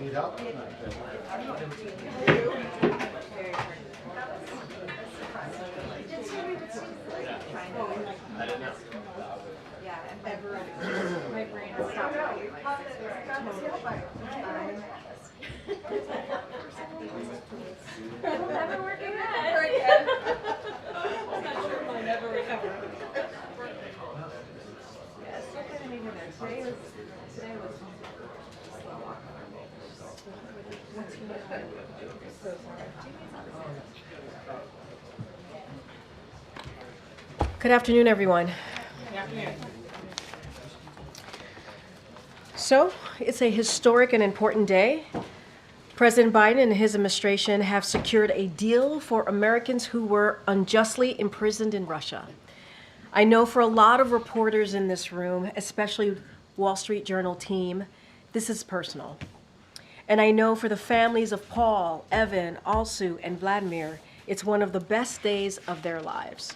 My brain has stopped. It'll never work again. I'm not sure if I'll never recover. Yeah, it's still kind of hanging there. Today was slow. Good afternoon, everyone. Good afternoon. So, it's a historic and important day. President Biden and his administration have secured a deal for Americans who were unjustly imprisoned in Russia. I know for a lot of reporters in this room, especially Wall Street Journal team, this is personal. And I know for the families of Paul, Evan, Alsu, and Vladimir, it's one of the best days of their lives.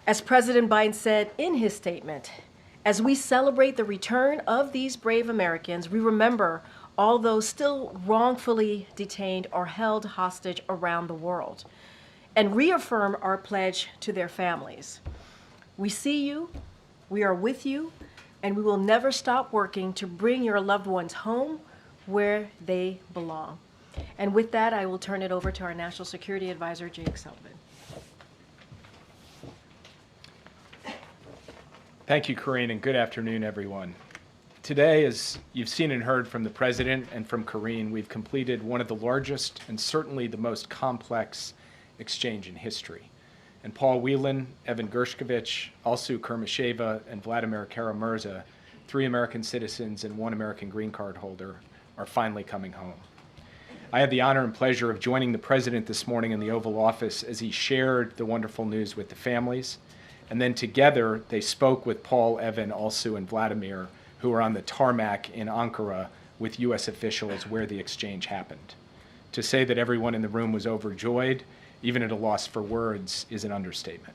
As President Biden said in his statement, as we celebrate the return of these brave Americans, we remember all those still wrongfully detained or held hostage around the world, and reaffirm our pledge to their families. We see you, we are with you, and we will never stop working to bring your loved ones home where they belong. And with that, I will turn it over to our National Security Advisor, Jake Sullivan. Thank you, Corinne, and good afternoon, everyone. Today, as you've seen and heard from the President and from Corinne, we've completed one of the largest and certainly the most complex exchange in history. And Paul Whelan, Evan Gershkovich, Alsu Kurmasheva, and Vladimir Kara-Murza, 3 American citizens and 1 American green card holder, are finally coming home. I had the honor and pleasure of joining the President this morning in the Oval Office as he shared the wonderful news with the families. And then together, they spoke with Paul, Evan, Alsu, and Vladimir, who were on the tarmac in Ankara with U.S. officials where the exchange happened. To say that everyone in the room was overjoyed, even at a loss for words, is an understatement.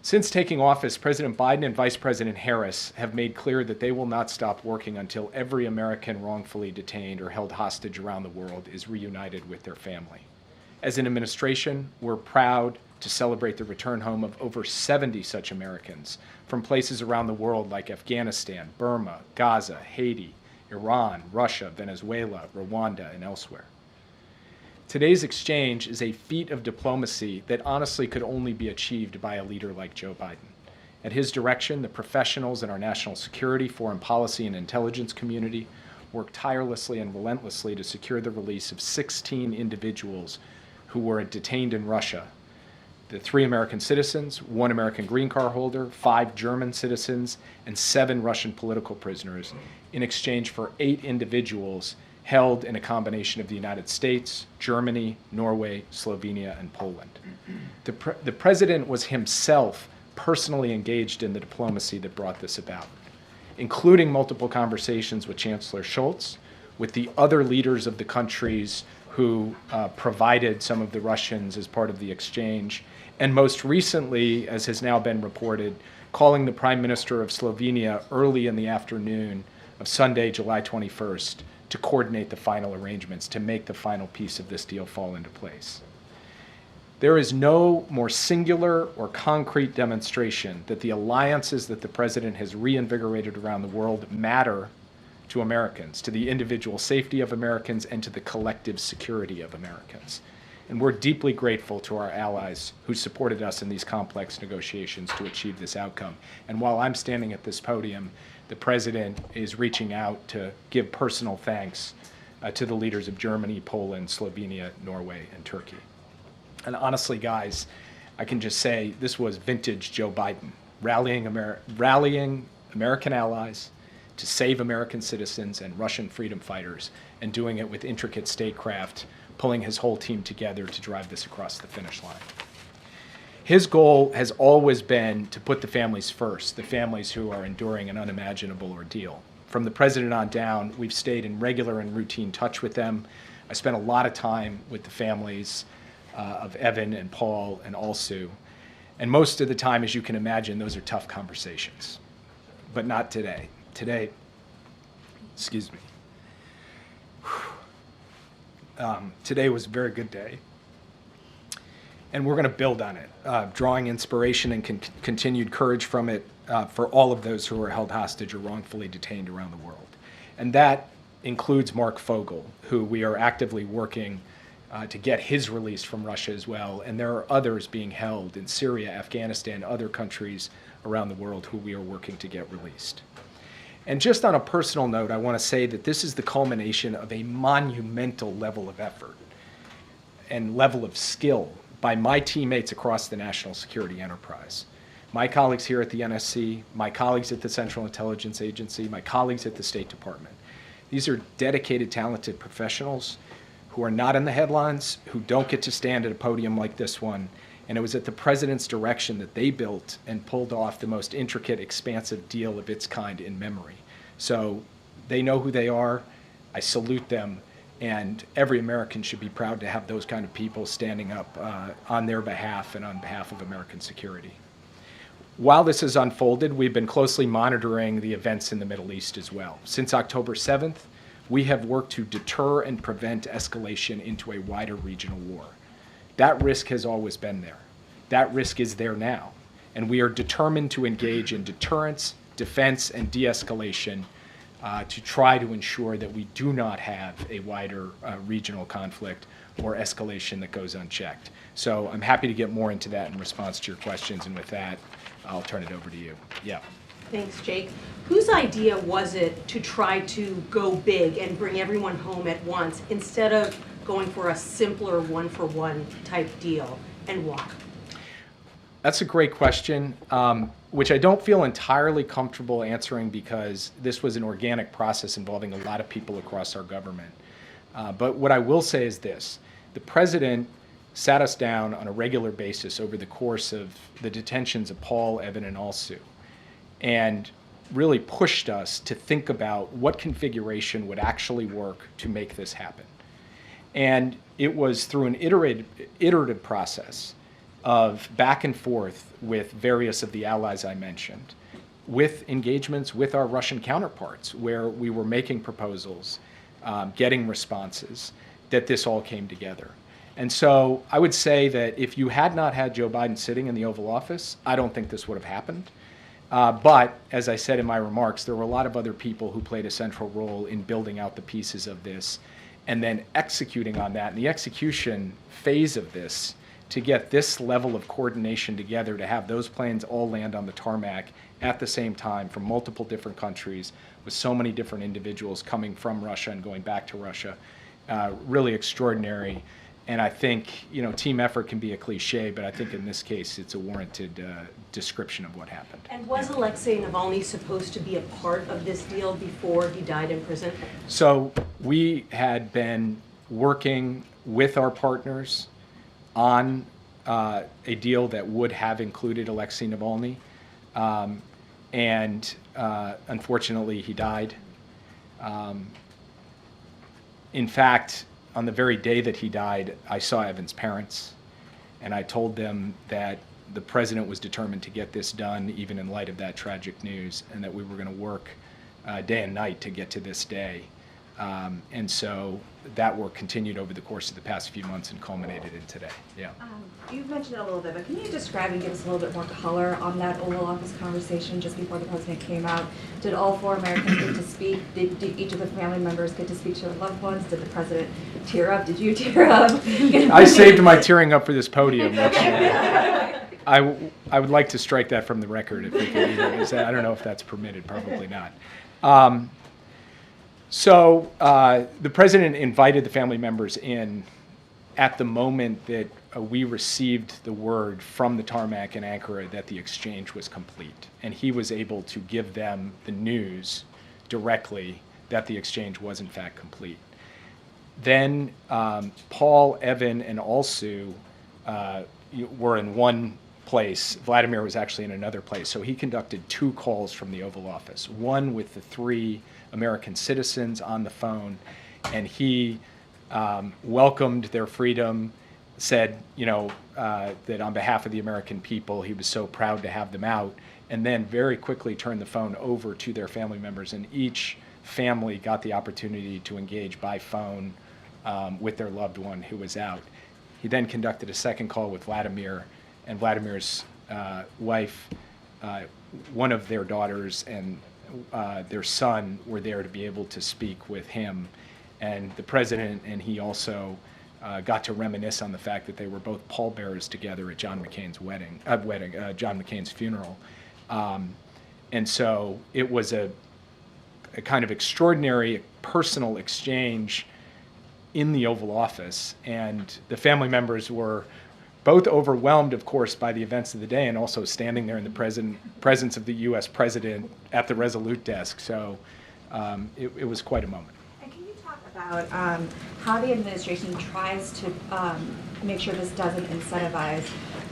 Since taking office, President Biden and Vice President Harris have made clear that they will not stop working until every American wrongfully detained or held hostage around the world is reunited with their family. As an administration, we're proud to celebrate the return home of over 70 such Americans from places around the world like Afghanistan, Burma, Gaza, Haiti, Iran, Russia, Venezuela, Rwanda, and elsewhere. Today's exchange is a feat of diplomacy that honestly could only be achieved by a leader like Joe Biden. At his direction, the professionals in our national security, foreign policy, and intelligence community worked tirelessly and relentlessly to secure the release of 16 individuals who were detained in Russia. The 3 American citizens, 1 American green card holder, 5 German citizens, and 7 Russian political prisoners in exchange for 8 individuals held in a combination of the United States, Germany, Norway, Slovenia, and Poland. The President was himself personally engaged in the diplomacy that brought this about, including multiple conversations with Chancellor Scholz, with the other leaders of the countries who provided some of the Russians as part of the exchange, and most recently, as has now been reported, calling the Prime Minister of Slovenia early in the afternoon of Sunday, July 21st, to coordinate the final arrangements, to make the final piece of this deal fall into place. There is no more singular or concrete demonstration that the alliances that the President has reinvigorated around the world matter to Americans, to the individual safety of Americans, and to the collective security of Americans. And we're deeply grateful to our allies who supported us in these complex negotiations to achieve this outcome. And while I'm standing at this podium, the President is reaching out to give personal thanks to the leaders of Germany, Poland, Slovenia, Norway, and Turkey. And honestly, guys, I can just say this was vintage Joe Biden, rallying American allies to save American citizens and Russian freedom fighters, and doing it with intricate statecraft, pulling his whole team together to drive this across the finish line. His goal has always been to put the families first, the families who are enduring an unimaginable ordeal. From the President on down, we've stayed in regular and routine touch with them. I spent a lot of time with the families of Evan and Paul and Alsu. And most of the time, as you can imagine, those are tough conversations. But not today. Today, excuse me. Today was a very good day, and we're going to build on it, drawing inspiration and continued courage from it for all of those who are held hostage or wrongfully detained around the world. And that includes Mark Fogel, who we are actively working to get his release from Russia as well. And there are others being held in Syria, Afghanistan, other countries around the world who we are working to get released. And just on a personal note, I want to say that this is the culmination of a monumental level of effort and level of skill by my teammates across the national security enterprise. My colleagues here at the NSC, my colleagues at the Central Intelligence Agency, my colleagues at the State Department. These are dedicated, talented professionals who are not in the headlines, who don't get to stand at a podium like this one. And it was at the president's direction that they built and pulled off the most intricate, expansive deal of its kind in memory. So they know who they are. I salute them. And every American should be proud to have those kind of people standing up on their behalf and on behalf of American security. While this has unfolded, we've been closely monitoring the events in the Middle East as well. Since October 7th, we have worked to deter and prevent escalation into a wider regional war. That risk has always been there. That risk is there now. And we are determined to engage in deterrence, defense, and de-escalation to try to ensure that we do not have a wider regional conflict or escalation that goes unchecked. So I'm happy to get more into that in response to your questions. And with that, I'll turn it over to you. Yeah. Thanks, Jake. Whose idea was it to try to go big and bring everyone home at once instead of going for a simpler one-for-one type deal, and why? That's a great question, which I don't feel entirely comfortable answering because this was an organic process involving a lot of people across our government. But what I will say is this. The president sat us down on a regular basis over the course of the detentions of Paul, Evan, and Alsu, and really pushed us to think about what configuration would actually work to make this happen. And it was through an iterative process of back and forth with various of the allies I mentioned, with engagements with our Russian counterparts, where we were making proposals, getting responses, that this all came together. And so I would say that if you had not had Joe Biden sitting in the Oval Office, I don't think this would have happened. But as I said in my remarks, there were a lot of other people who played a central role in building out the pieces of this and then executing on that. And the execution phase of this, to get this level of coordination together, to have those planes all land on the tarmac at the same time from multiple different countries with so many different individuals coming from Russia and going back to Russia, really extraordinary. And I think, team effort can be a cliche, but I think in this case it's a warranted description of what happened. And was Alexei Navalny supposed to be a part of this deal before he died in prison? So we had been working with our partners on a deal that would have included Alexei Navalny, and unfortunately he died. In fact, on the very day that he died, I saw Evan's parents, and I told them that the president was determined to get this done, even in light of that tragic news, and that we were going to work day and night to get to this day. And so that work continued over the course of the past few months and culminated in today. Yeah. You've mentioned it a little bit, but can you describe and give us a little bit more color on that Oval Office conversation just before the president came out? Did all four Americans get to speak? Did each of the family members get to speak to their loved ones? Did the president tear up? Did you tear up? I saved my tearing up for this podium. Which, I would like to strike that from the record if we can either. I don't know if that's permitted. Probably not. So the president invited the family members in at the moment that we received the word from the tarmac in Ankara that the exchange was complete. And he was able to give them the news directly that the exchange was in fact complete. Then Paul, Evan, and Alsu were in one place. Vladimir was actually in another place. So he conducted 2 calls from the Oval Office, one with the 3 American citizens on the phone, and he welcomed their freedom, said, that on behalf of the American people, he was so proud to have them out, and then very quickly turned the phone over to their family members, and each family got the opportunity to engage by phone with their loved one who was out. He then conducted a second call with Vladimir, and Vladimir's wife, one of their daughters, and their son were there to be able to speak with him. And the president and he also got to reminisce on the fact that they were both pallbearers together at John McCain's John McCain's funeral. And so it was a kind of extraordinary personal exchange in the Oval Office, and the family members were both overwhelmed, of course, by the events of the day, and also standing there in the presence of the U.S. president at the Resolute desk. So it was quite a moment. And can you talk about how the administration tries to make sure this doesn't incentivize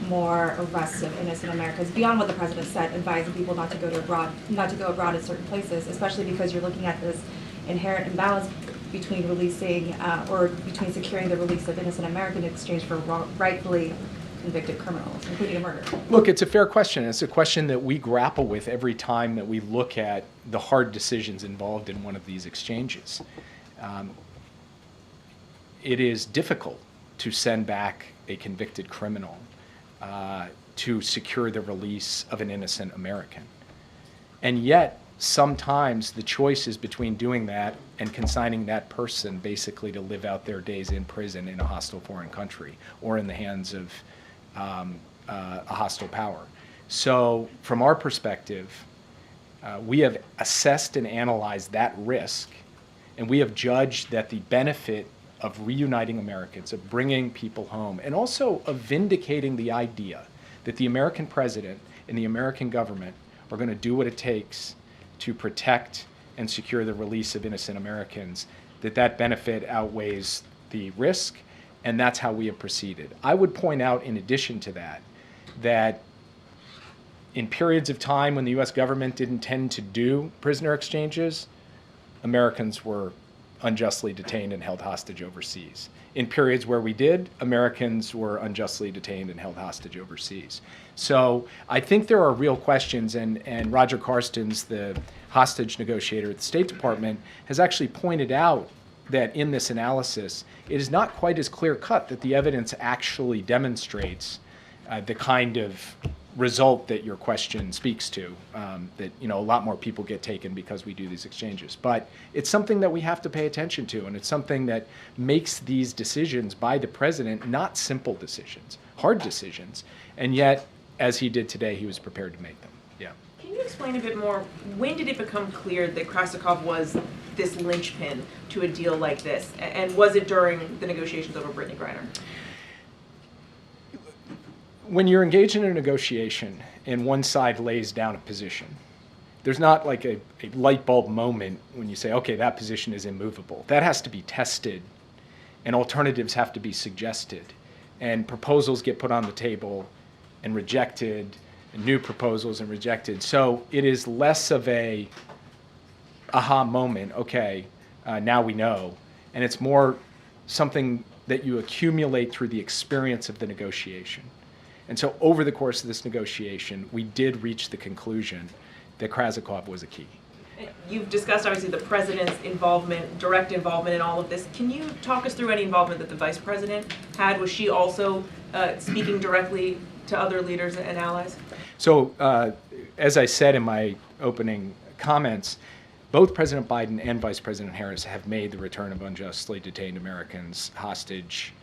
more arrests of innocent Americans beyond what the president said, advising people not to go abroad in certain places, especially because you're looking at this inherent imbalance between releasing or between securing the release of innocent Americans in exchange for rightfully convicted criminals, including a murder? Look, it's a fair question. It's a question that we grapple with every time that we look at the hard decisions involved in one of these exchanges. It is difficult to send back a convicted criminal to secure the release of an innocent American. And yet, sometimes the choice is between doing that and consigning that person basically to live out their days in prison in a hostile foreign country or in the hands of a hostile power. So from our perspective, we have assessed and analyzed that risk, and we have judged that the benefit of reuniting Americans, of bringing people home, and also of vindicating the idea that the American president and the American government are going to do what it takes to protect and secure the release of innocent Americans, that benefit outweighs the risk, and that's how we have proceeded. I would point out, in addition to that, that in periods of time when the U.S. government didn't tend to do prisoner exchanges, Americans were unjustly detained and held hostage overseas. In periods where we did, Americans were unjustly detained and held hostage overseas. So I think there are real questions, and Roger Carstens, the hostage negotiator at the State Department, has actually pointed out that in this analysis, it is not quite as clear-cut that the evidence actually demonstrates the kind of result that your question speaks to, that a lot more people get taken because we do these exchanges. But it's something that we have to pay attention to, and it's something that makes these decisions by the president not simple decisions, hard decisions, and yet, as he did today, he was prepared to make them. Yeah. Can you explain a bit more, when did it become clear that Krasikov was this linchpin to a deal like this? And was it during the negotiations over Brittany Griner? When you're engaged in a negotiation and one side lays down a position, there's not like a light bulb moment when you say, okay, that position is immovable. That has to be tested, and alternatives have to be suggested, and proposals get put on the table and rejected, and new proposals and rejected. So it is less of a aha moment, okay, now we know, and it's more something that you accumulate through the experience of the negotiation. And so over the course of this negotiation, we did reach the conclusion that Krasikov was a key. You've discussed, obviously, the president's involvement, direct involvement in all of this. Can you talk us through any involvement that the vice president had? Was she also speaking directly to other leaders and allies? So as I said in my opening comments, both President Biden and Vice President Harris have made the return of unjustly detained American hostages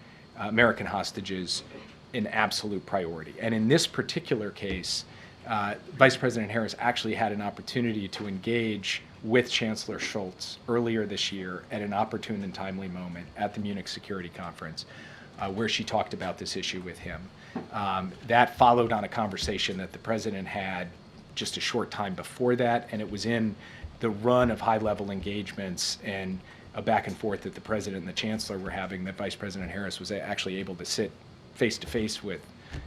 an absolute priority. And in this particular case, Vice President Harris actually had an opportunity to engage with Chancellor Scholz earlier this year at an opportune and timely moment at the Munich Security Conference, where she talked about this issue with him. That followed on a conversation that the president had just a short time before that, and it was in the run of high-level engagements and a back and forth that the president and the chancellor were having that Vice President Harris was actually able to sit face-to-face with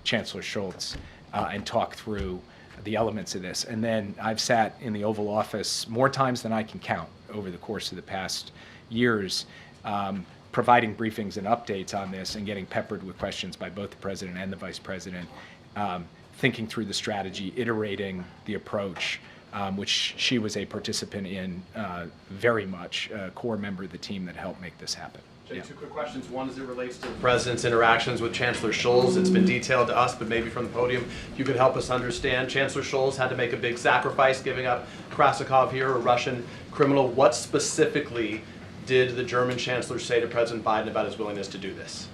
Chancellor Scholz and talk through the elements of this. And then I've sat in the Oval Office more times than I can count over the course of the past years, providing briefings and updates on this and getting peppered with questions by both the president and the vice president, thinking through the strategy, iterating the approach, which she was a participant in very much, a core member of the team that helped make this happen. Jay, Yeah. two quick questions. One as it relates to the president's interactions with Chancellor Scholz. It's been detailed to us, but maybe from the podium, you could help us understand. Chancellor Scholz had to make a big sacrifice giving up Krasikov here, a Russian criminal. What specifically did the German chancellor say to President Biden about his willingness to do this?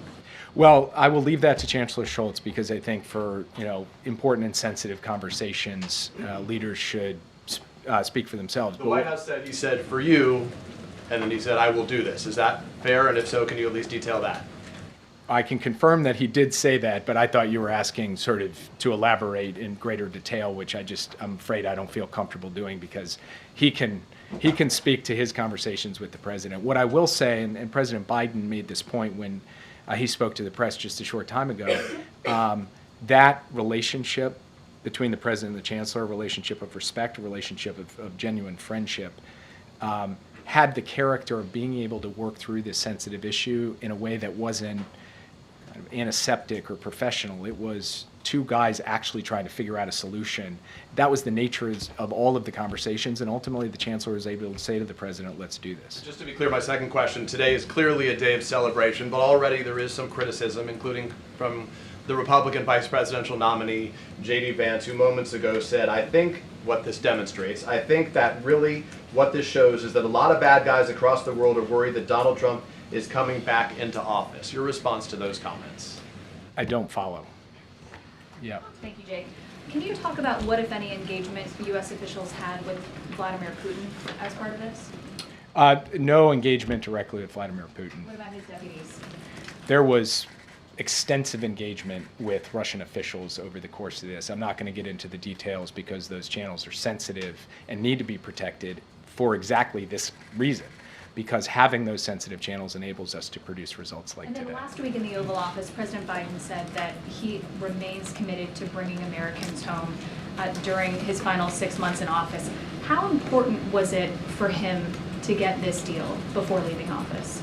Well, I will leave that to Chancellor Scholz because I think for important and sensitive conversations, leaders should speak for themselves. The White House said, he said, for you, and then he said, I will do this. Is that fair? And if so, can you at least detail that? I can confirm that he did say that, but I thought you were asking sort of to elaborate in greater detail, which I'm afraid I don't feel comfortable doing because he can speak to his conversations with the president. What I will say, and President Biden made this point when he spoke to the press just a short time ago, that relationship between the president and the chancellor, a relationship of respect, a relationship of genuine friendship, had the character of being able to work through this sensitive issue in a way that wasn't kind of antiseptic or professional. It was two guys actually trying to figure out a solution. That was the nature of all of the conversations, and ultimately the chancellor was able to say to the president, let's do this. Just to be clear, my second question, today is clearly a day of celebration, but already there is some criticism, including from the Republican vice presidential nominee, J.D. Vance, who moments ago said, I think what this demonstrates, I think that really what this shows is that a lot of bad guys across the world are worried that Donald Trump is coming back into office. Your response to those comments? I don't follow. Yeah. Thank you, Jake. Can you talk about what, if any, engagement U.S. officials had with Vladimir Putin as part of this? No engagement directly with Vladimir Putin. What about his deputies? There was extensive engagement with Russian officials over the course of this. I'm not going to get into the details because those channels are sensitive and need to be protected for exactly this reason, because having those sensitive channels enables us to produce results like today. today. And then last week in the Oval Office, President Biden said that he remains committed to bringing Americans home during his final 6 months in office. How important was it for him to get this deal before leaving office?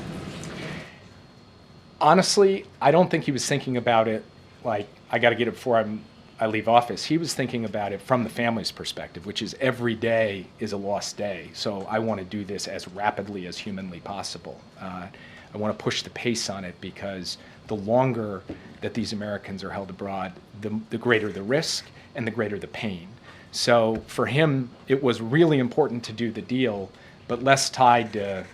Honestly, I don't think he was thinking about it like, I got to get it before I leave office. He was thinking about it from the family's perspective, which is every day is a lost day. So I want to do this as rapidly as humanly possible. I want to push the pace on it because the longer that these Americans are held abroad, the greater the risk and the greater the pain. So for him, it was really important to do the deal, but less tied to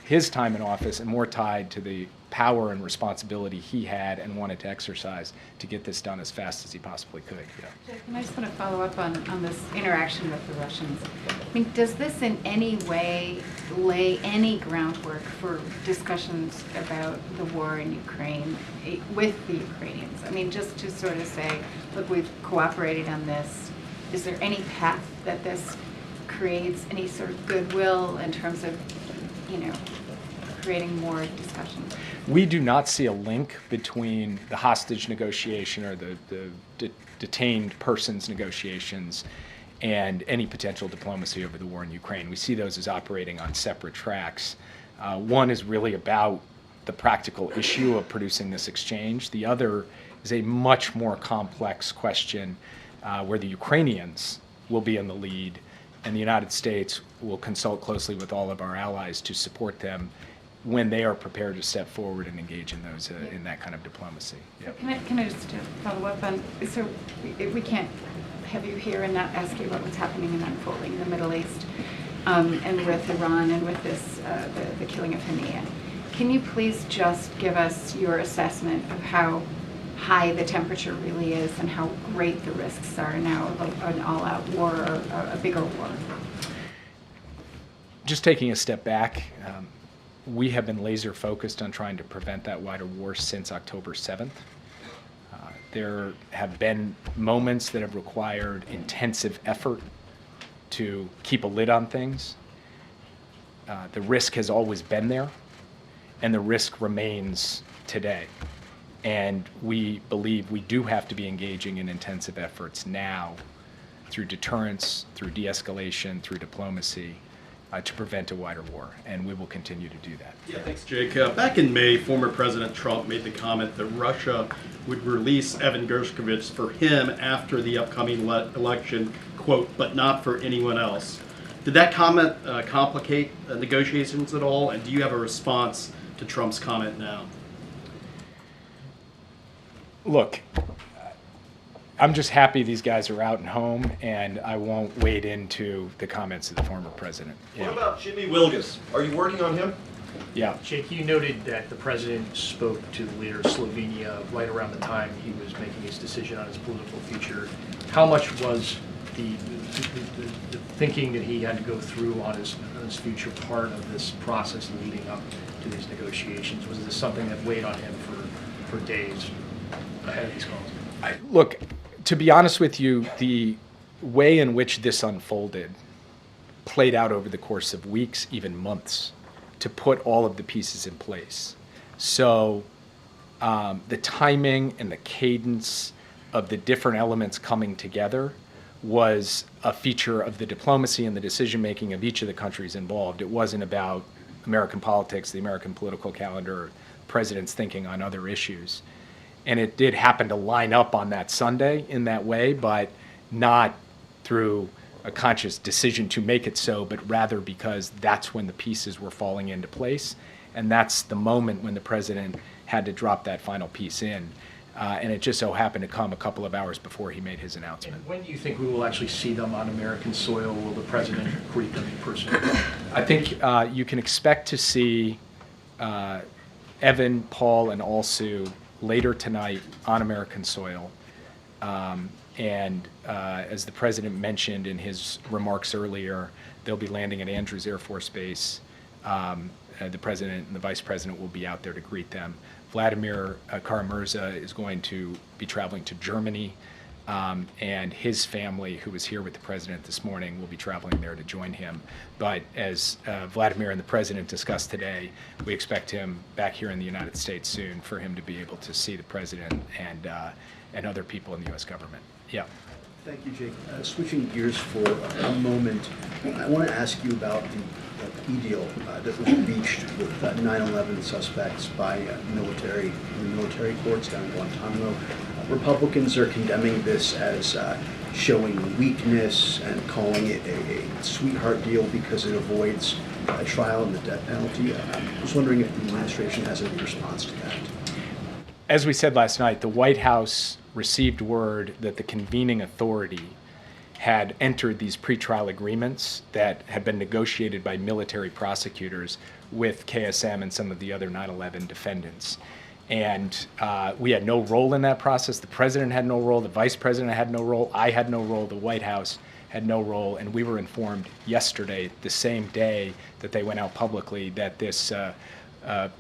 his time in office and more tied to the power and responsibility he had and wanted to exercise to get this done as fast as he possibly could. Yeah. And I just want to follow up on this interaction with the Russians. I mean, does this in any way lay any groundwork for discussions about the war in Ukraine with the Ukrainians? I mean, just to sort of say, look, we've cooperated on this. Is there any path that this creates any sort of goodwill in terms of, creating more discussion? We do not see a link between the hostage negotiation or the detained persons negotiations and any potential diplomacy over the war in Ukraine. We see those as operating on separate tracks. One is really about the practical issue of producing this exchange. The other is a much more complex question where the Ukrainians will be in the lead and the United States will consult closely with all of our allies to support them when they are prepared to step forward and engage in those in that kind of diplomacy. Yep. Can I just follow up on, so we can't have you here and not ask you what was happening and unfolding in the Middle East and with Iran and with this, the killing of Haniyeh. Can you please just give us your assessment of how high the temperature really is and how great the risks are now of an all-out war or a bigger war? Just taking a step back, we have been laser focused on trying to prevent that wider war since October 7th. There have been moments that have required intensive effort to keep a lid on things. The risk has always been there, and the risk remains today. And we believe we do have to be engaging in intensive efforts now through deterrence, through de-escalation, through diplomacy, to prevent a wider war, and we will continue to do that. Yeah, thanks, Jake. Back in May, former President Trump made the comment that Russia would release Evan Gershkovich for him after the upcoming election, quote, but not for anyone else. Did that comment complicate negotiations at all, and do you have a response to Trump's comment now? Look, I'm just happy these guys are out and home, and I won't wade into the comments of the former president. What about Jimmy Wilgus? Are you working on him? Yeah. Jake, you noted that the president spoke to the leader of Slovenia right around the time he was making his decision on his political future. How much was the thinking that he had to go through on his future part of this process leading up to these negotiations? Was this something that weighed on him for days ahead of these calls? Look, to be honest with you, the way in which this unfolded played out over the course of weeks, even months, to put all of the pieces in place. So the timing and the cadence of the different elements coming together was a feature of the diplomacy and the decision-making of each of the countries involved. It wasn't about American politics, the American political calendar, president's thinking on other issues. And it did happen to line up on that Sunday in that way, but not through a conscious decision to make it so, but rather because that's when the pieces were falling into place. And that's the moment when the president had to drop that final piece in. And it just so happened to come a couple of hours before he made his announcement. And when do you think we will actually see them on American soil? Will the president greet them in person? I think you can expect to see Evan, Paul, and Alsu later tonight on American soil. And as the president mentioned in his remarks earlier, they'll be landing at Andrews Air Force Base. The president and the vice president will be out there to greet them. Vladimir Kara-Murza is going to be traveling to Germany, and his family, who was here with the president this morning, will be traveling there to join him. But as Vladimir and the president discussed today, we expect him back here in the United States soon for him to be able to see the president and other people in the U.S. government. Yeah. Thank you, Jake. Switching gears for a moment, I want to ask you about the plea deal that was reached with 9/11 suspects by military courts down in Guantanamo. Republicans are condemning this as showing weakness and calling it a sweetheart deal because it avoids a trial and the death penalty. I was wondering if the administration has any response to that. As we said last night, the White House received word that the convening authority had entered these pretrial agreements that had been negotiated by military prosecutors with KSM and some of the other 9/11 defendants. And we had no role in that process. The president had no role. The vice president had no role. I had no role. The White House had no role. And we were informed yesterday, the same day that they went out publicly, that this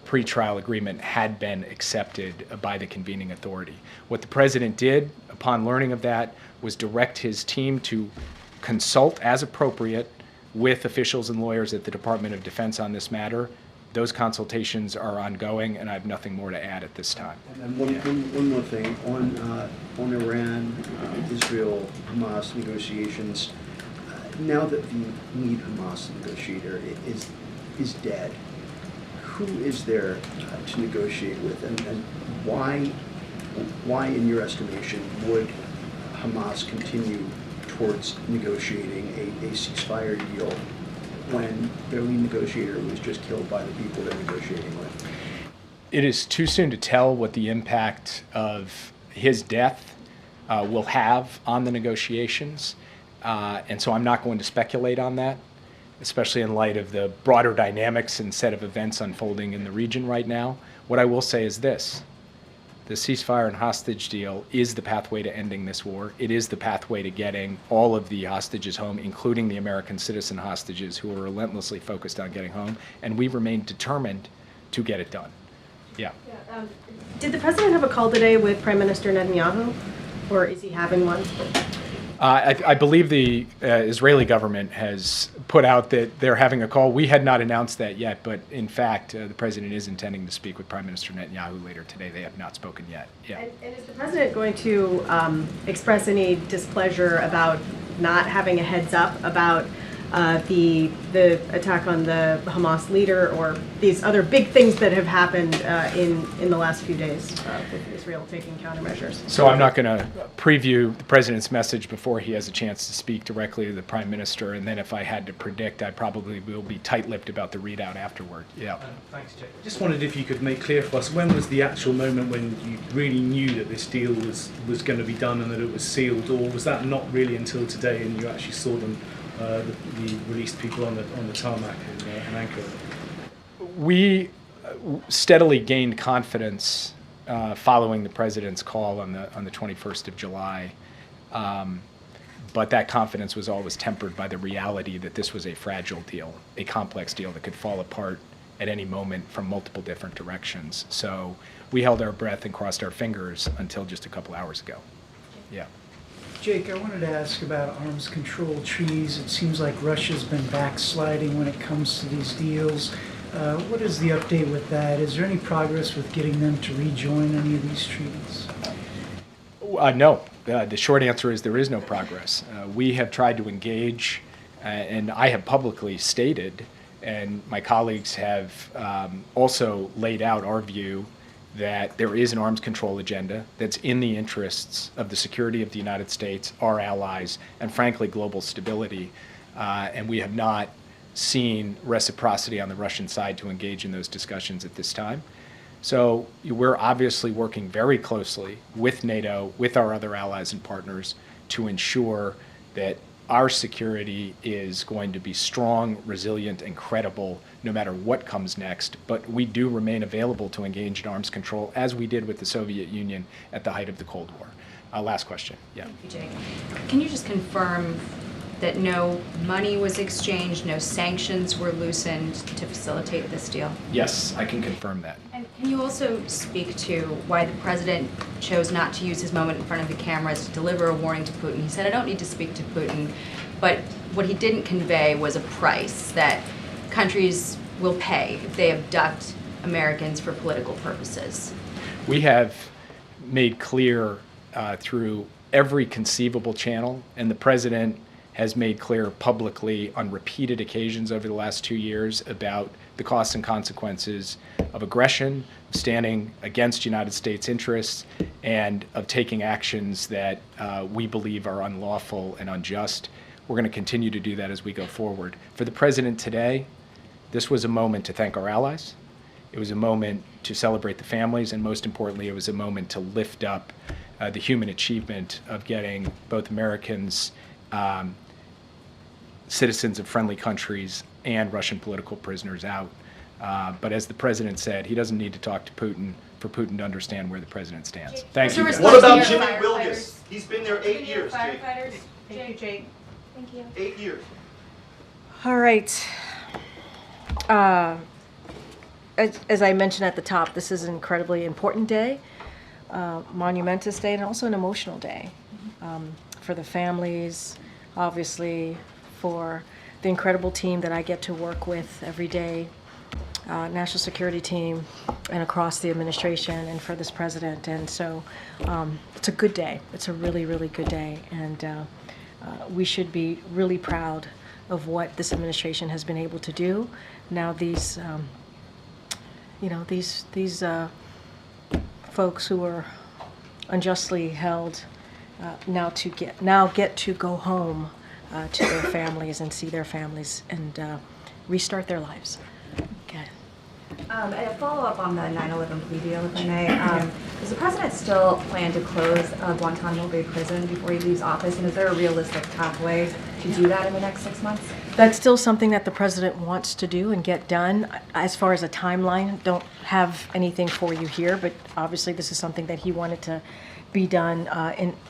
pretrial agreement had been accepted by the convening authority. What the president did upon learning of that was direct his team to consult as appropriate with officials and lawyers at the Department of Defense on this matter. Those consultations are ongoing, and I have nothing more to add at this time. And then one more thing on Iran, Israel, Hamas negotiations. Now that the lead Hamas negotiator is dead, who is there to negotiate with, and why, in your estimation, would Hamas continue towards negotiating a ceasefire deal when their lead negotiator was just killed by the people they're negotiating with? It is too soon to tell what the impact of his death will have on the negotiations, and so I'm not going to speculate on that, especially in light of the broader dynamics and set of events unfolding in the region right now. What I will say is this: the ceasefire and hostage deal is the pathway to ending this war. It is the pathway to getting all of the hostages home, including the American citizen hostages who are relentlessly focused on getting home, and we remain determined to get it done. Yeah. Did the president have a call today with Prime Minister Netanyahu, or is he having one? I believe the Israeli government has put out that they're having a call. We had not announced that yet, but in fact, the president is intending to speak with Prime Minister Netanyahu later today. They have not spoken yet. Yeah. And is the president going to express any displeasure about not having a heads up about the attack on the Hamas leader, or these other big things that have happened in the last few days with Israel taking countermeasures. So I'm not going to preview the president's message before he has a chance to speak directly to the prime minister, and then if I had to predict, I probably will be tight-lipped about the readout afterward. Yeah. Thanks, Jake. Just wondered if you could make clear for us, when was the actual moment when you really knew that this deal was going to be done and that it was sealed, or was that not really until today and you actually saw them, the released people on the tarmac in Ankara? We steadily gained confidence following the president's call on the 21st of July. But that confidence was always tempered by the reality that this was a fragile deal, a complex deal that could fall apart at any moment from multiple different directions. So we held our breath and crossed our fingers until just a couple hours ago. Yeah. Jake, I wanted to ask about arms control treaties. It seems like Russia's been backsliding when it comes to these deals. What is the update with that? Is there any progress with getting them to rejoin any of these treaties? No. The short answer is there is no progress. We have tried to engage, and I have publicly stated, and my colleagues have also laid out our view that there is an arms control agenda that's in the interests of the security of the United States, our allies, and frankly, global stability. And we have not seen reciprocity on the Russian side to engage in those discussions at this time. So we're obviously working very closely with NATO, with our other allies and partners, to ensure that our security is going to be strong, resilient, and credible no matter what comes next. But we do remain available to engage in arms control, as we did with the Soviet Union at the height of the Cold War. Last question. Yeah. Thank you, Jake. Can you just confirm that no money was exchanged, no sanctions were loosened to facilitate this deal? Yes, I can confirm that. And can you also speak to why the president chose not to use his moment in front of the cameras to deliver a warning to Putin? He said, I don't need to speak to Putin, but what he didn't convey was a price that countries will pay if they abduct Americans for political purposes. We have made clear through every conceivable channel, and the president has made clear publicly on repeated occasions over the last 2 years about the costs and consequences of aggression, standing against United States interests, and of taking actions that we believe are unlawful and unjust. We're going to continue to do that as we go forward. For the president today, this was a moment to thank our allies. It was a moment to celebrate the families, and most importantly, it was a moment to lift up the human achievement of getting both Americans, citizens of friendly countries, and Russian political prisoners out. But as the president said, he doesn't need to talk to Putin for Putin to understand where the president stands. Thank you. What about Jimmy Wilgus? He's been there 8 years, Jake. Thank you, Jake. Thank you. 8 years. All right. As I mentioned at the top, this is an incredibly important day, monumentous day, and also an emotional day for the families, obviously, for the incredible team that I get to work with every day, national security team, and across the administration, and for this president. And so it's a good day. It's a really, really good day. And we should be really proud of what this administration has been able to do. Now these, these folks who are unjustly held now get to go home to their families and see their families and restart their lives. Okay. And a follow-up on the 9/11 plea deal, if I may. Does the president still plan to close Guantanamo Bay prison before he leaves office? And is there a realistic pathway to do that in the next 6 months? That's still something that the president wants to do and get done. As far as a timeline, don't have anything for you here, but obviously this is something that he wanted to be done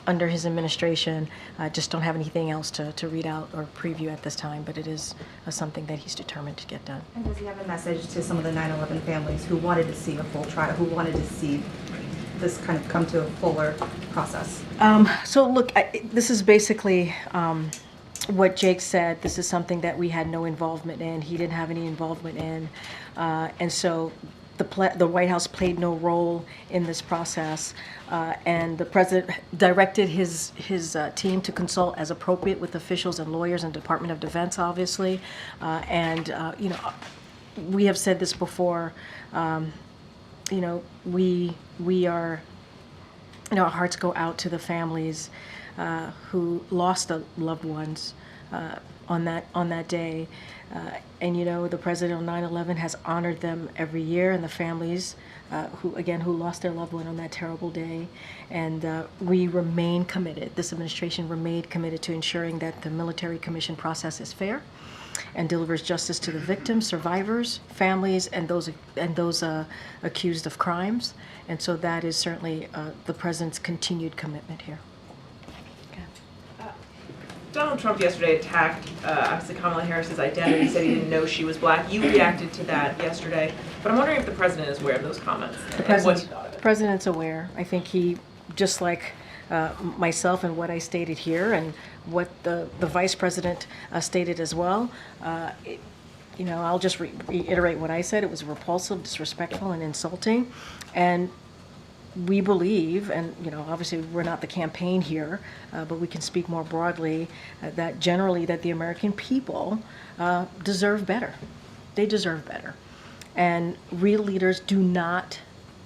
under his administration. Just don't have anything else to read out or preview at this time, but it is something that he's determined to get done. And does he have a message to some of the 9/11 families who wanted to see a full trial, who wanted to see this kind of come to a fuller process? So look, this is basically what Jake said. This is something that we had no involvement in. He didn't have any involvement in. And so the White House played no role in this process, and the president directed his team to consult as appropriate with officials and lawyers and Department of Defense, obviously, and you know, we have said this before. You know, we are. You know, our hearts go out to the families who lost loved ones on that day. And you know, the president on 9/11 has honored them every year, and the families who lost their loved one on that terrible day. And we remain committed. This administration remained committed to ensuring that the military commission process is fair and delivers justice to the victims, survivors, families, and those accused of crimes. And so that is certainly the president's continued commitment here. Donald Trump yesterday attacked, obviously, Kamala Harris's identity, said he didn't know she was black. You reacted to that yesterday, but I'm wondering if the president is aware of those comments and what he thought of it. The president's aware. I think he, just like myself and what I stated here and what the vice president stated as well, you know, I'll just reiterate what I said. It was repulsive, disrespectful, and insulting. And we believe, and you know, obviously we're not the campaign here, but we can speak more broadly, that generally that the American people deserve better. They deserve better. And real leaders do not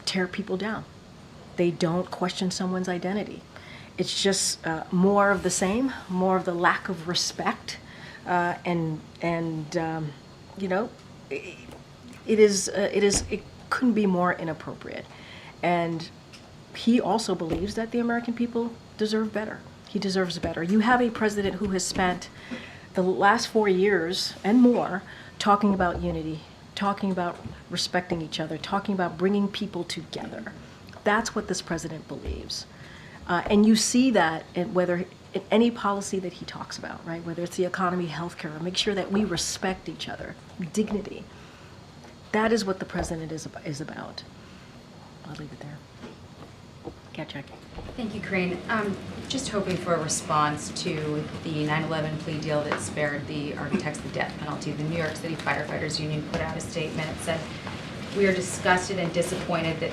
tear people down. They don't question someone's identity. It's just more of the same, more of the lack of respect, and you know, it couldn't be more inappropriate. And he also believes that the American people deserve better. He deserves better. You have a president who has spent the last 4 years and more talking about unity, talking about respecting each other, talking about bringing people together. That's what this president believes. And you see that in any policy that he talks about, right? Whether it's the economy, healthcare, make sure that we respect each other, dignity. That is what the president is about. I'll leave it there. Yeah, Jackie. Thank you, Corinne. Just hoping for a response to the 9/11 plea deal that spared the architects the death penalty. The New York City Firefighters Union put out a statement. It said, "We are disgusted and disappointed that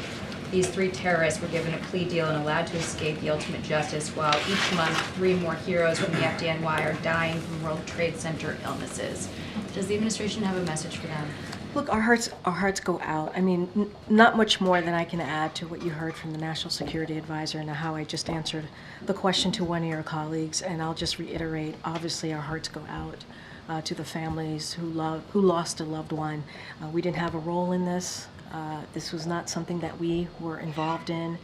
these 3 terrorists were given a plea deal and allowed to escape the ultimate justice, while each month 3 more heroes from the FDNY are dying from World Trade Center illnesses." Does the administration have a message for them? Look, our hearts go out. I mean, not much more than I can add to what you heard from the National Security Advisor and how I just answered the question to one of your colleagues. And I'll just reiterate, obviously our hearts go out to the families who lost a loved one. We didn't have a role in this. This was not something that we were involved in.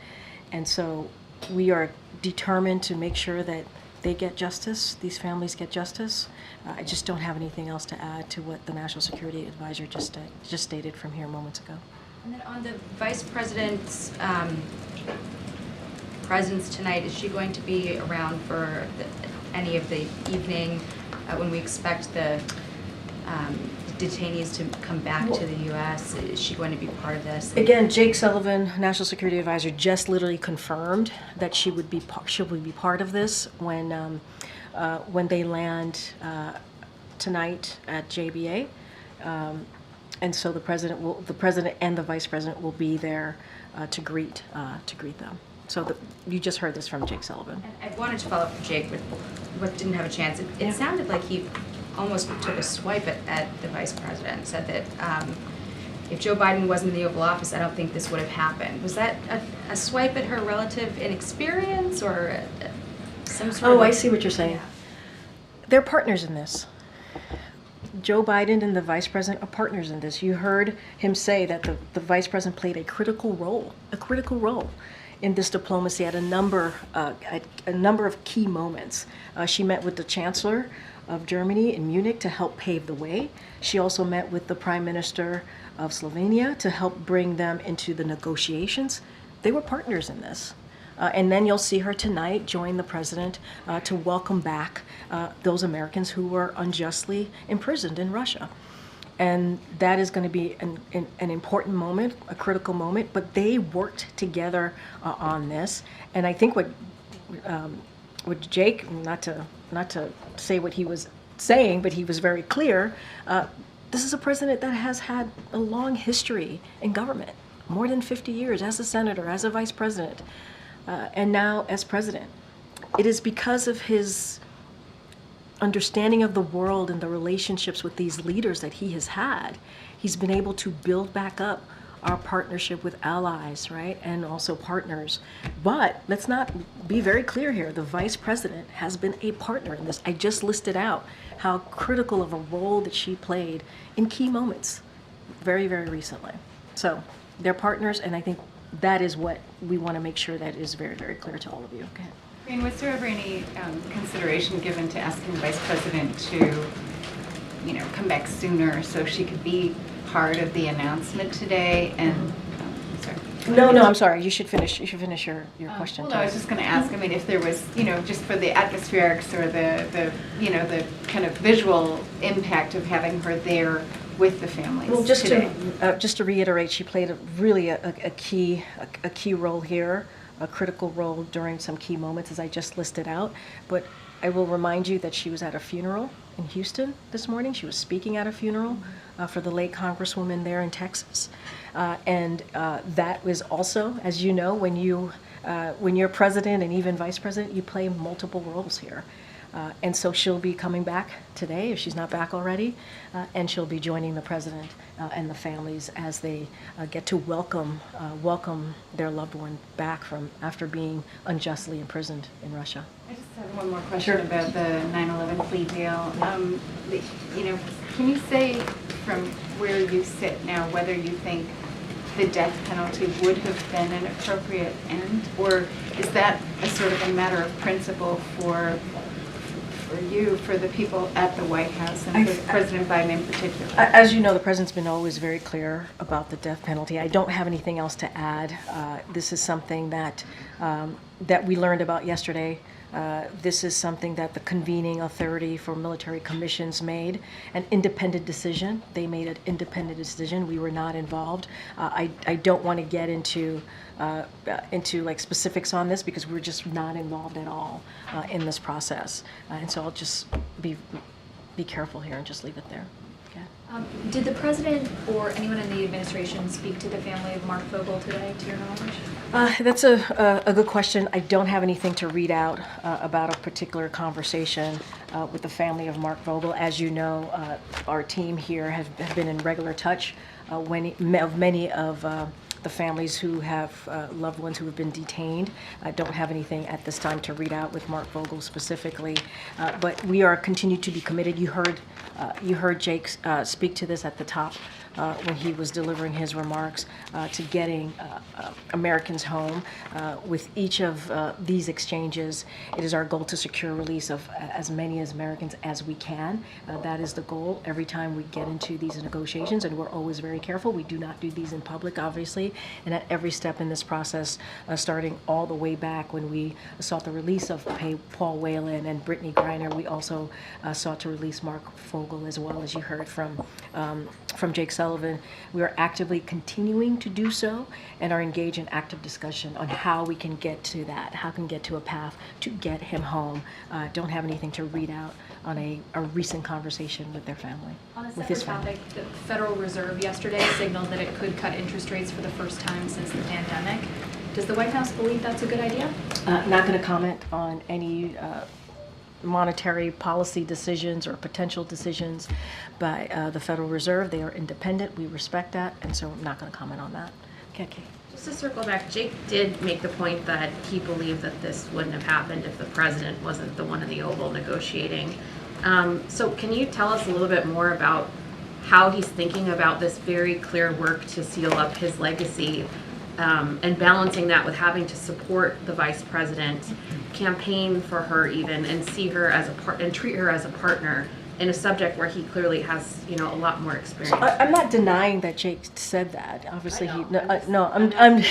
And so we are determined to make sure that they get justice, these families get justice. I just don't have anything else to add to what the National Security Advisor just stated from here moments ago. And then on the Vice President's presence tonight, is she going to be around for any of the evening when we expect the detainees to come back to the U.S.? Is she going to be part of this? Again, Jake Sullivan, National Security Advisor, just literally confirmed that she would be part of this when they land tonight at JBA, and so the president and the vice president will be there to greet them. So you just heard this from Jake Sullivan. And I wanted to follow up with Jake, but didn't have a chance. It sounded like he almost took a swipe at the vice president, said that if Joe Biden wasn't in the Oval Office, I don't think this would have happened. Was that a swipe at her relative inexperience or some sort of... Oh, I see what you're saying. They're partners in this. Joe Biden and the vice president are partners in this. You heard him say that the vice president played a critical role in this diplomacy at a number of key moments. She met with the Chancellor of Germany in Munich to help pave the way. She also met with the Prime Minister of Slovenia to help bring them into the negotiations. They were partners in this. And then you'll see her tonight join the president to welcome back those Americans who were unjustly imprisoned in Russia. And that is going to be an important moment, a critical moment, but they worked together on this. And I think what Jake, not to say what he was saying, but he was very clear, This is a president that has had a long history in government, more than 50 years as a senator, as a vice president, and now as president. It is because of his understanding of the world and the relationships with these leaders that he has had, he's been able to build back up our partnership with allies, right, and also partners. But let's not be very clear here. The vice president has been a partner in this. I just listed out how critical of a role that she played in key moments very, very recently. So they're partners, and I think that is what we want to make sure that is very, very clear to all of you. Okay. And was there ever any consideration given to asking the Vice President to, come back sooner so she could be part of the announcement today? And sorry. No, I'm sorry. You should finish. You should finish your question. Well, no, I was just going to ask. I mean, if there was, just for the atmospherics or the kind of visual impact of having her there with the families. Well, just today. just to reiterate, she played a key role here, a critical role during some key moments, as I just listed out. But I will remind you that she was at a funeral in Houston this morning. She was speaking at a funeral for the late Congresswoman there in Texas, and that was also, as you know, when you're president and even vice president, you play multiple roles here. And so she'll be coming back today, if she's not back already, and she'll be joining the president and the families as they get to welcome their loved one back from after being unjustly imprisoned in Russia. I just have one more question about the 9/11 plea deal. Can you say from where you sit now whether you think the death penalty would have been an appropriate end, or is that a sort of a matter of principle for you, for the people at the White House, and for President Biden in particular? As you know, the president's been always very clear about the death penalty. I don't have anything else to add. This is something that we learned about yesterday. This is something that the convening authority for military commissions made, an independent decision. They made an independent decision. We were not involved. I don't want to get into like specifics on this because we're just not involved at all in this process. And so I'll just be careful here and just leave it there. Okay. Did the president or anyone in the administration speak to the family of Mark Vogel today, to your knowledge? That's a good question. I don't have anything to read out about a particular conversation with the family of Mark Vogel. As you know, our team here have been in regular touch of many of the families who have loved ones who have been detained. I don't have anything at this time to read out with Mark Vogel specifically, but we are continue to be committed. You heard Jake speak to this at the top when he was delivering his remarks to getting Americans home. With each of these exchanges, it is our goal to secure release of as many as Americans as we can. That is the goal every time we get into these negotiations, and we're always very careful. We do not do these in public, obviously, and at every step in this process, starting all the way back when we sought the release of Paul Whelan and Brittany Griner, we also sought to release Mark Vogel, as well, as you heard from Jake Sullivan. We are actively continuing to do so and are engaged in active discussion on how we can get to that, how can get to a path to get him home. Don't have anything to read out on a recent conversation with their family. On a with his separate family. topic, the Federal Reserve yesterday signaled that it could cut interest rates for the first time since the pandemic. Does the White House believe that's a good idea? Not going to comment on any monetary policy decisions or potential decisions by the Federal Reserve. They are independent. We respect that, and so I'm not going to comment on that. Okay. Just to circle back, Jake did make the point that he believed that this wouldn't have happened if the president wasn't the one in the Oval negotiating. So can you tell us a little bit more about how he's thinking about this very clear work to seal up his legacy, and balancing that with having to support the vice president, campaign for her even, and see her as and treat her as a partner in a subject where he clearly has, a lot more experience? I'm not denying that Jake said that. Obviously, I'm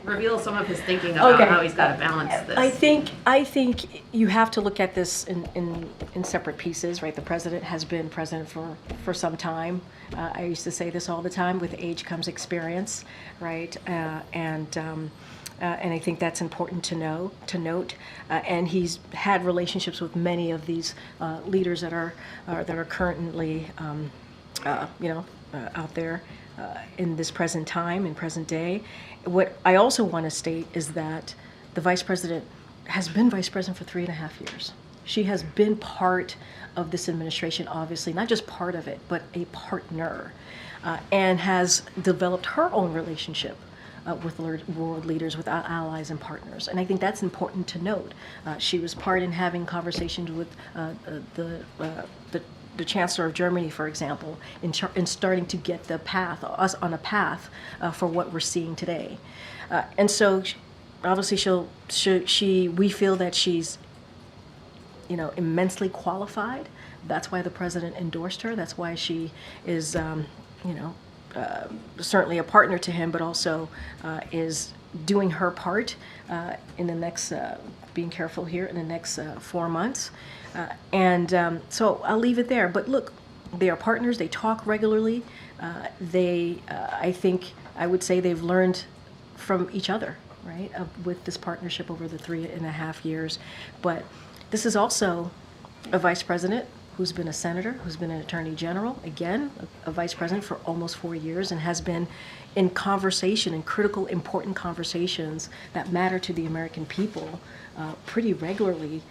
reveal some of his thinking about how he's got to balance this. I think you have to look at this in separate pieces, right? The president has been president for some time. I used to say this all the time: with age comes experience, right? And I think that's important to note. And he's had relationships with many of these leaders that are currently, out there in this present time, in present day. What I also want to state is that the vice president has been vice president for 3.5 years. She has been part of this administration, obviously, not just part of it, but a partner, and has developed her own relationship with world leaders, with our allies and partners. And I think that's important to note. She was part in having conversations with the Chancellor of Germany, for example, in starting to get us on a path for what we're seeing today. And so, obviously, we feel that she's, immensely qualified. That's why the president endorsed her. That's why she is, certainly a partner to him, but also is doing her part in the next, being careful here, in the next 4 months. So I'll leave it there. But look, they are partners. They talk regularly. I would say they've learned from each other, right, with this partnership over the 3.5 years. But this is also a vice president who's been a senator, who's been an attorney general, again, a vice president for almost 4 years, and has been in conversation, in critical, important conversations that matter to the American people pretty regularly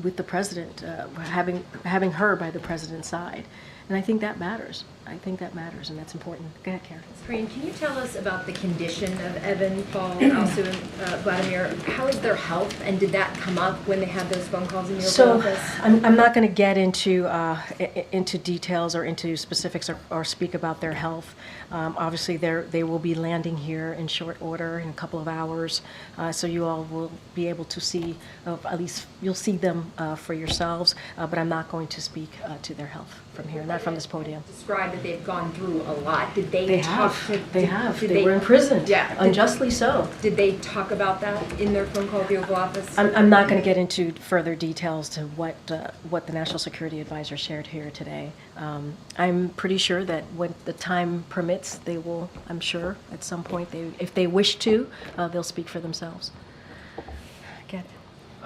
with the president, having her by the president's side. And I think that matters. And that's important. Go ahead, Karen. Karine, can you tell us about the condition of Evan, Paul, Alsu, and Vladimir? How is their health, and did that come up when they had those phone calls in your office? I'm not going to get into details or into specifics or speak about their health. Obviously, they will be landing here in short order in a couple of hours, so you all will be able to see, at least you'll see them for yourselves, but I'm not going to speak to their health from here, not from this podium. Described that they've gone through a lot. Did they They talk have. to... They were imprisoned, Yeah. unjustly so. Did they talk about that in their phone call at the Oval Office? I'm not going to get into further details to what the National Security Advisor shared here today. I'm pretty sure that when the time permits, they will, I'm sure, at some point, if they wish to, they'll speak for themselves. Get it.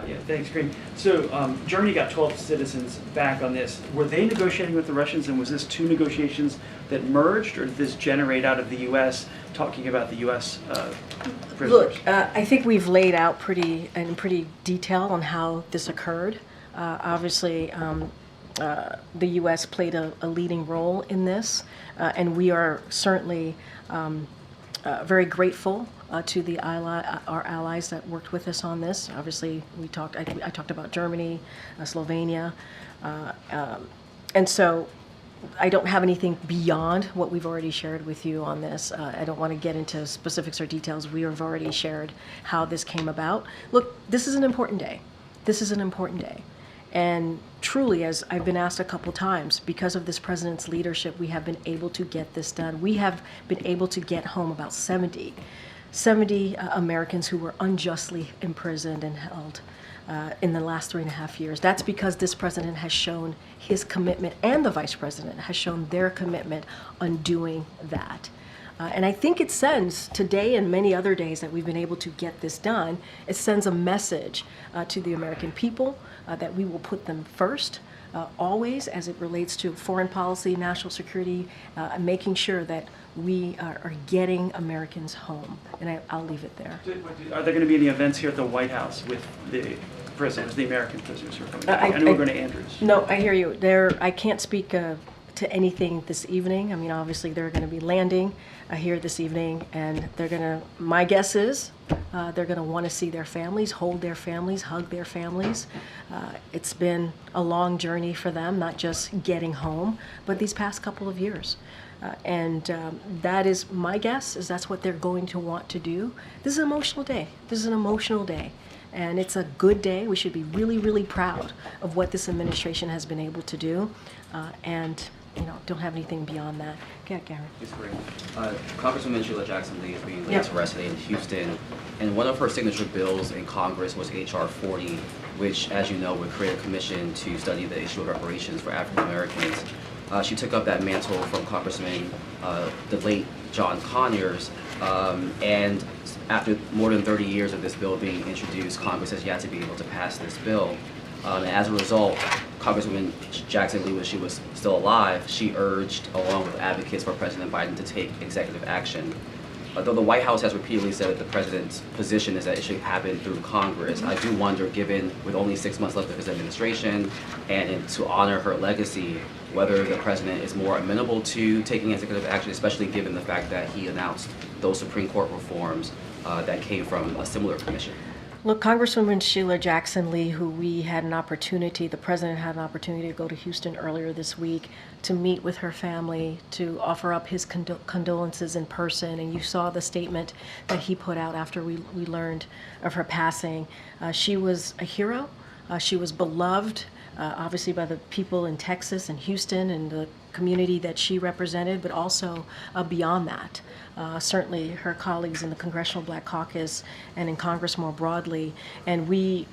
Yeah, thanks, Green. So Germany got 12 citizens back on this. Were they negotiating with the Russians, and was this two negotiations that merged, or did this generate out of the U.S., talking about the U.S. prisoners? Look, I think we've laid out in pretty detail on how this occurred. Obviously, the U.S. played a leading role in this, and we are certainly very grateful to our allies that worked with us on this. Obviously, I talked about Germany, Slovenia, and so I don't have anything beyond what we've already shared with you on this. I don't want to get into specifics or details. We have already shared how this came about. Look, this is an important day. And truly, as I've been asked a couple times, because of this president's leadership, we have been able to get this done. We have been able to get home about 70 Americans who were unjustly imprisoned and held in the last 3.5 years. That's because this president has shown his commitment, and the vice president has shown their commitment on doing that. And I think it sends, today and many other days that we've been able to get this done, it sends a message to the American people that we will put them first, always, as it relates to foreign policy, national security, making sure that we are getting Americans home. And I'll leave it there. Are there going to be any events here at the White House with the prisoners, the American prisoners who are coming back? I know we're going to Andrews. No, I hear you. I can't speak to anything this evening. I mean, obviously, they're going to be landing here this evening, and my guess is they're going to want to see their families, hold their families, hug their families. It's been a long journey for them, not just getting home, but these past couple of years. And that is my guess, is that's what they're going to want to do. This is an emotional day. And it's a good day. We should be really, really proud of what this administration has been able to do. And don't have anything beyond that. Go ahead, Gary. It's great. Congresswoman Sheila Jackson-Lee is being laid to rest today in Houston, and one of her signature bills in Congress was H.R. 40, which, as you know, would create a commission to study the issue of reparations for African Americans. She took up that mantle from Congressman, the late John Conyers, and after more than 30 years of this bill being introduced, Congress has yet to be able to pass this bill. And as a result, Congresswoman Jackson Lee, when she was still alive, she urged, along with advocates for President Biden, to take executive action. Though the White House has repeatedly said that the president's position is that it should happen through Congress, I do wonder, given with only 6 months left of his administration and to honor her legacy, whether the president is more amenable to taking executive action, especially given the fact that he announced those Supreme Court reforms that came from a similar commission. Look, Congresswoman Sheila Jackson Lee, who the president had an opportunity to go to Houston earlier this week to meet with her family, to offer up his condolences in person, and you saw the statement that he put out after we learned of her passing. She was a hero. She was beloved, obviously, by the people in Texas and Houston and the community that she represented, but also beyond that. Certainly her colleagues in the Congressional Black Caucus and in Congress more broadly. And we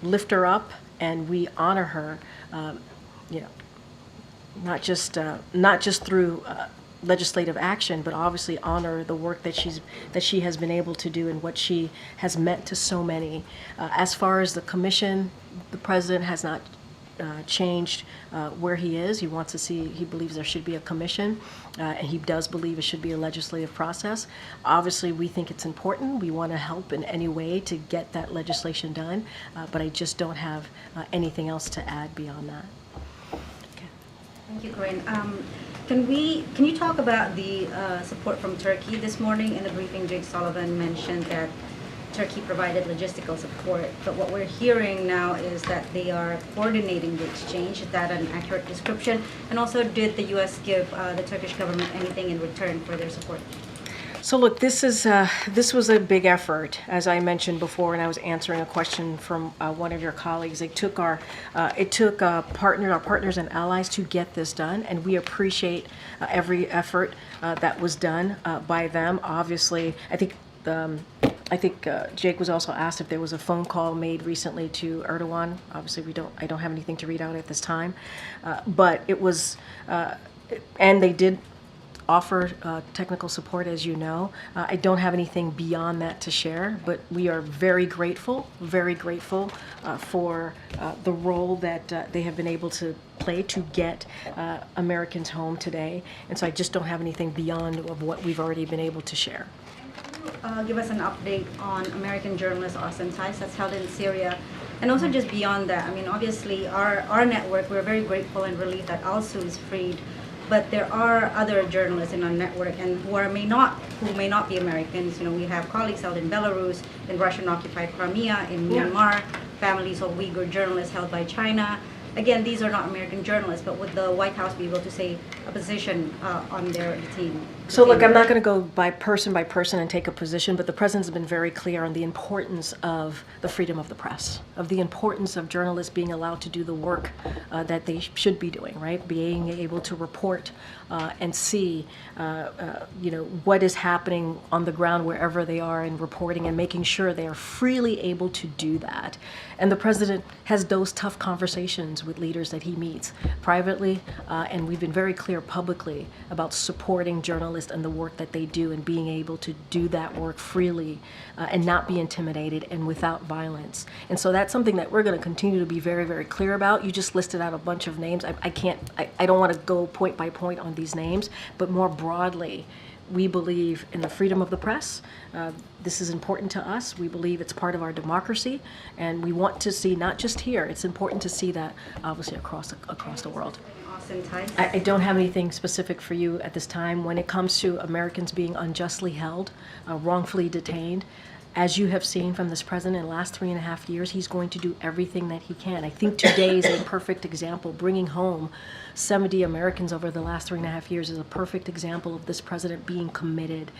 lift her up and we honor her, not just through legislative action, but obviously honor the work that she has been able to do and what she has meant to so many. As far as the commission, the president has not changed where he is. He believes there should be a commission, and he does believe it should be a legislative process. Obviously, we think it's important. We want to help in any way to get that legislation done, but I just don't have anything else to add beyond that. Thank you, Corinne. Can you talk about the support from Turkey this morning? In the briefing, Jake Sullivan mentioned that Turkey provided logistical support, but what we're hearing now is that they are coordinating the exchange. Is that an accurate description? And also, did the U.S. give the Turkish government anything in return for their support? So look, this was a big effort, as I mentioned before, and I was answering a question from one of your colleagues. It took our partners and allies to get this done, and we appreciate every effort that was done by them. Obviously, I think Jake was also asked if there was a phone call made recently to Erdogan. Obviously, I don't have anything to read out at this time, but it was, and they did offer technical support, as you know. I don't have anything beyond that to share, but we are very grateful for the role that they have been able to play to get Americans home today. And so I just don't have anything beyond of what we've already been able to share. Give us an update on American journalist Austin Tice that's held in Syria. And also just beyond that, I mean, obviously our network, we're very grateful and relieved that Alsu is freed. But there are other journalists in our network and who may not be Americans. You know, we have colleagues held in Belarus, in Russian-occupied Crimea, in Myanmar, families of Uyghur journalists held by China. Again, these are not American journalists, but would the White House be able to say a position on their team? So look, I'm not going to go by person and take a position, but the president's been very clear on the importance of the freedom of the press, of the importance of journalists being allowed to do the work that they should be doing, right? Being able to report and see, what is happening on the ground wherever they are and reporting and making sure they are freely able to do that. And the president has those tough conversations with leaders that he meets privately, and we've been very clear publicly about supporting journalists and the work that they do and being able to do that work freely and not be intimidated and without violence. And so that's something that we're going to continue to be very, very clear about. You just listed out a bunch of names. I don't want to go point by point on these names, but more broadly, we believe in the freedom of the press. This is important to us. We believe it's part of our democracy, and we want to see, not just here, it's important to see that obviously across the world. I don't have anything specific for you at this time. When it comes to Americans being unjustly held, wrongfully detained, as you have seen from this president in the last 3.5 years, he's going to do everything that he can. I think today is a perfect example. Bringing home 70 Americans over the last 3.5 years is a perfect example of this president being committed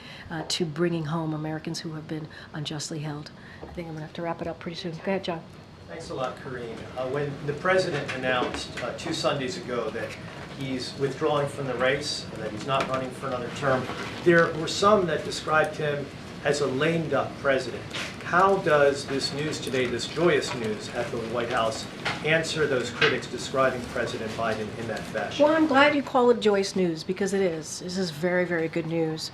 to bringing home Americans who have been unjustly held. I think I'm going to have to wrap it up pretty soon. Go ahead, John. Thanks a lot, Karine. When the president announced 2 Sundays ago that he's withdrawing from the race and that he's not running for another term, there were some that described him as a lame duck president, how does this news today, this joyous news at the White House, answer those critics describing President Biden in that fashion? Well, I'm glad you call it joyous news, because it is. This is very, very good news.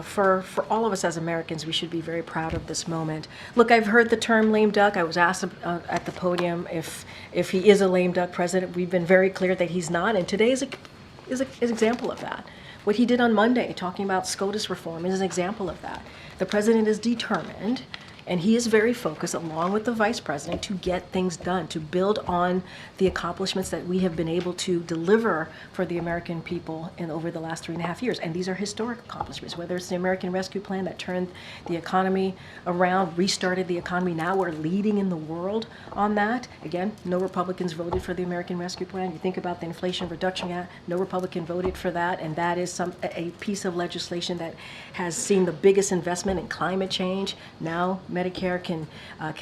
For all of us as Americans, we should be very proud of this moment. Look, I've heard the term lame duck. I was asked at the podium if he is a lame duck president. We've been very clear that he's not, and today is an example of that. What he did on Monday, talking about SCOTUS reform, is an example of that. The president is determined, and he is very focused, along with the vice president, to get things done, to build on the accomplishments that we have been able to deliver for the American people over the last 3.5 years. And these are historic accomplishments, whether it's the American Rescue Plan that turned the economy around, restarted the economy. Now we're leading in the world on that. Again, no Republicans voted for the American Rescue Plan. You think about the Inflation Reduction Act, no Republican voted for that, and that is a piece of legislation that has seen the biggest investment in climate change. Now Medicare can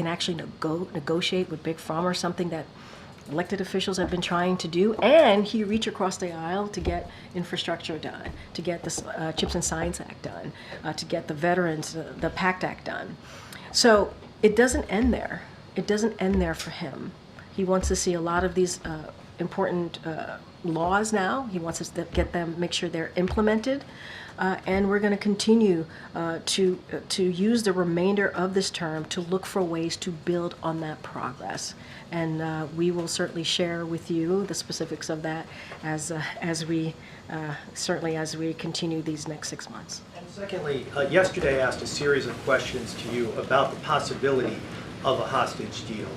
actually negotiate with Big Pharma, something that elected officials have been trying to do, and he reached across the aisle to get infrastructure done, to get the CHIPS and Science Act done, to get the Veterans, the PACT Act done. So it doesn't end there. It doesn't end there for him. He wants to see a lot of these important laws now. He wants us to get them, make sure they're implemented. And we're going to continue to use the remainder of this term to look for ways to build on that progress. And we will certainly share with you the specifics of that as we continue these next 6 months. And secondly, yesterday I asked a series of questions to you about the possibility of a hostage deal.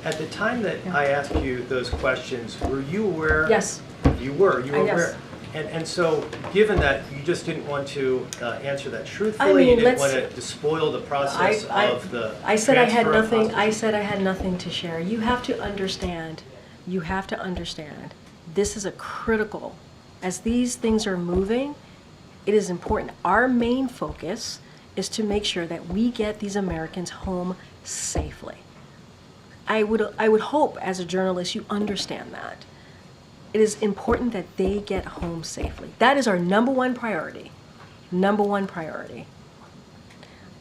At the time that I asked you those questions, were you aware? Yes. You were Yes. aware. And so, given that you just didn't want to answer that truthfully, you didn't want to despoil the process of the I said I had transfer of nothing. I hostages. said I had nothing to share. You have to understand. This is a critical. As these things are moving, it is important. Our main focus is to make sure that we get these Americans home safely. I would hope, as a journalist, you understand that. It is important that they get home safely. That is our number one priority. Number one priority.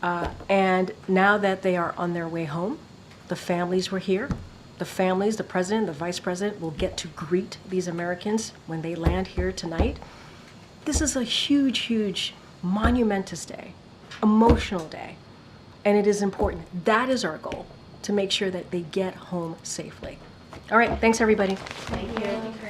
And now that they are on their way home, the families were here. The families, the president, the vice president will get to greet these Americans when they land here tonight. This is a huge, huge, monumentous day, emotional day. And it is important. That is our goal, to make sure that they get home safely. All right, thanks everybody. Thank you.